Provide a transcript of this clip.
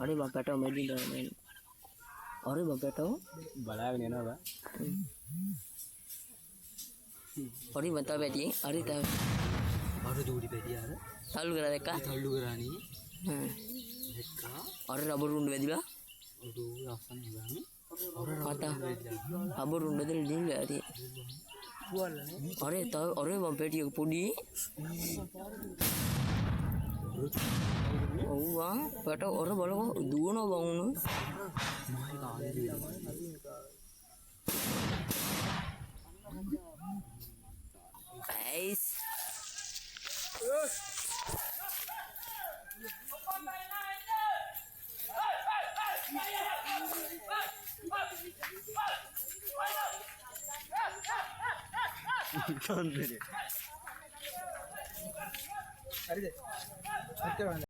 හරි බං පැටව මෙදින්න මෙන්න. හරි බං පැටව බලාගෙන යනවා. හරි මත පැටියෙන් හරි තව. අර ජෝඩි පැටිය අර. තල්ලු කරලා දැක්කා. තල්ලු කරානේ. දැක්කා. අර රබර් උණ්ඩ වැදිලා. ඔඩු ලස්සන ඉඳන්. අර රබර් උණ්ඩ දෙල දින්ලා ඇති. අර තව අර මම පැටියක පොඩි. ඔව්වා පැටව අර බලකෝ දුවනවා බං උණු. Guys. Kan